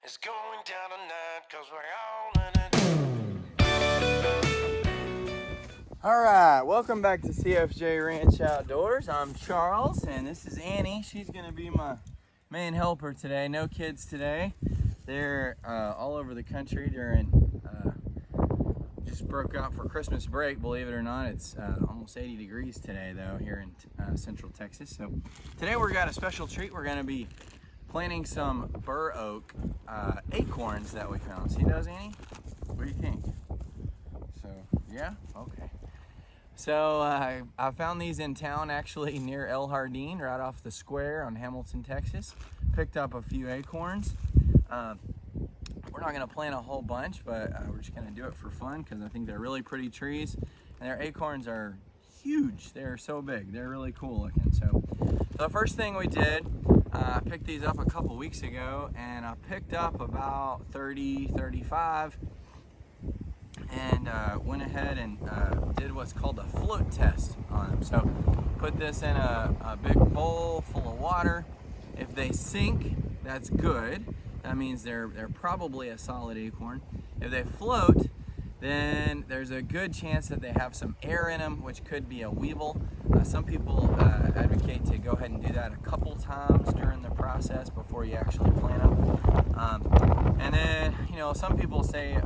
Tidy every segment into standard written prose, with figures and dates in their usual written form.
It's going down tonight cause we're all in it. Alright, welcome back to CFJ Ranch Outdoors. I'm Charles and this is Annie. She's gonna be my main helper today. No kids today. They're all over the country during, just broke out for Christmas break, believe it or not. It's almost 80 degrees today though here in central Texas. So today we've got a special treat. We're gonna be planting some Burr Oak acorns that we found. See those, Annie? What do you think? So, yeah? Okay. So I found these in town, actually near El Jardín, right off the square on Hamilton, Texas. Picked up a few acorns. We're not gonna plant a whole bunch, but we're just gonna do it for fun because I think they're really pretty trees. And their acorns are huge. They're so big. They're really cool looking. So the first thing we did, I picked these up a couple weeks ago, and I picked up about 30, 35, and went ahead and did what's called a float test on them. So put this in a big bowl full of water. If they sink, that's good. That means they're probably a solid acorn. If they float, then there's a good chance that they have some air in them, which could be a weevil. Some people advocate to go ahead and do that a couple times during the process before you actually plant them. And then, you know, some people say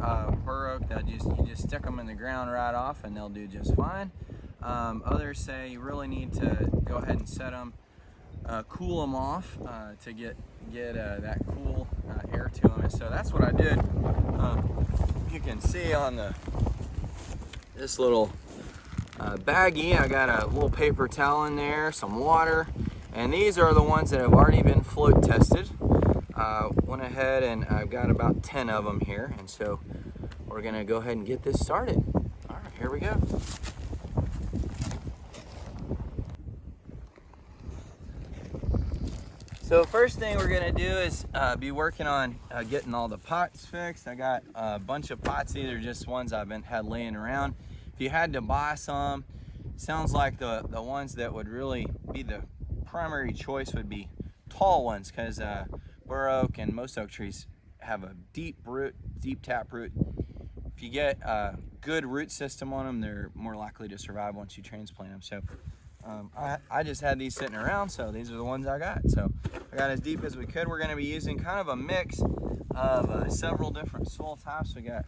Burr Oak, that you just stick them in the ground right off and they'll do just fine. Others say you really need to go ahead and set them, cool them off to get that cool air to them. And so that's what I did. You can see on this little baggie, I got a little paper towel in there, some water, and these are the ones that have already been float tested. Went ahead and I've got about 10 of them here, and so we're gonna go ahead and get this started. All right, here we go. So first thing we're gonna do is be working on getting all the pots fixed. I got a bunch of pots. These are just ones I've had laying around. If you had to buy some, sounds like the ones that would really be the primary choice would be tall ones, because Burr Oak and most oak trees have a deep tap root. If you get a good root system on them, they're more likely to survive once you transplant them. So I just had these sitting around, so these are the ones I got. So I got as deep as we could. We're gonna be using kind of a mix of several different soil types. We got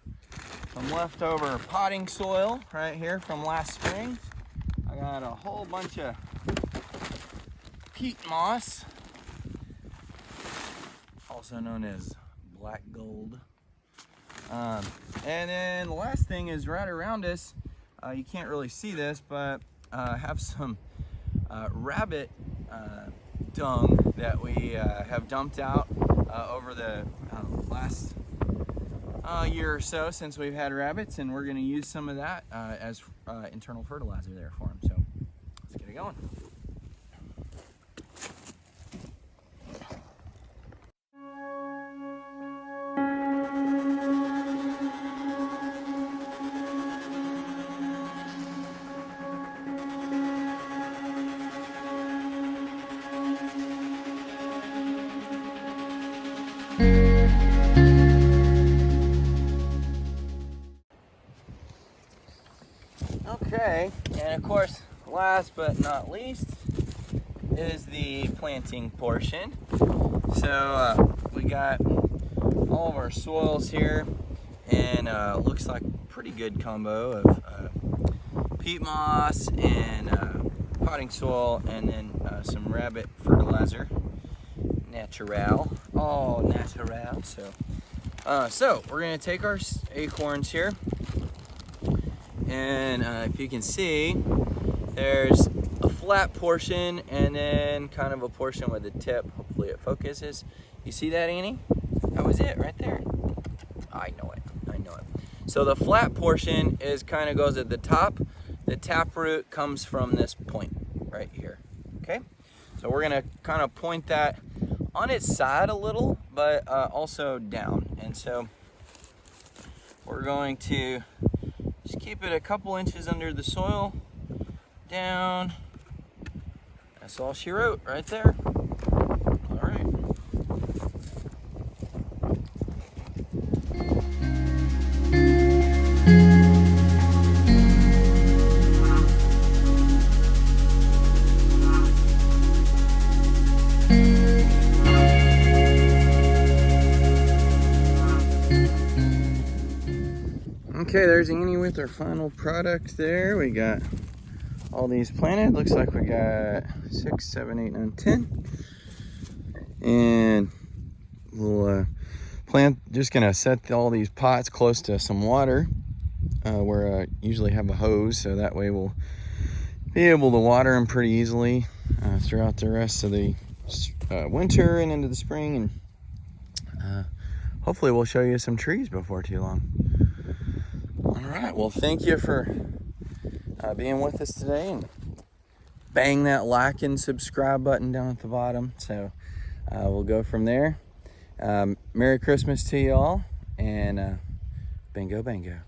some leftover potting soil right here from last spring. I got a whole bunch of peat moss, also known as black gold. And then the last thing is right around us, you can't really see this, but have some rabbit dung that we have dumped out over the last year or so since we've had rabbits, and we're going to use some of that as internal fertilizer there for them. So let's get it going. Okay, and of course, last but not least is the planting portion. So we got all of our soils here, and looks like a pretty good combo of peat moss and potting soil, and then some rabbit fertilizer, natural, all natural. So we're gonna take our acorns here. And if you can see, there's a flat portion and then kind of a portion with a tip. Hopefully it focuses. You see that, Annie? That was it right there. I know it. So the flat portion is kind of goes at the top. The taproot comes from this point right here. Okay? So we're gonna kind of point that on its side a little, but also down. And so we're going to just keep it a couple inches under the soil, down. That's all she wrote right there. All right. Okay, there's Annie with our final product there. We got all these planted. Looks like we got 6, 7, 8, 9, 10. And we'll plant, just gonna set all these pots close to some water where I usually have a hose, so that way we'll be able to water them pretty easily throughout the rest of the winter and into the spring. And hopefully we'll show you some trees before too long. All right, well, thank you for being with us today, and bang that like and subscribe button down at the bottom. So we'll go from there. Merry Christmas to you all, and bingo bango.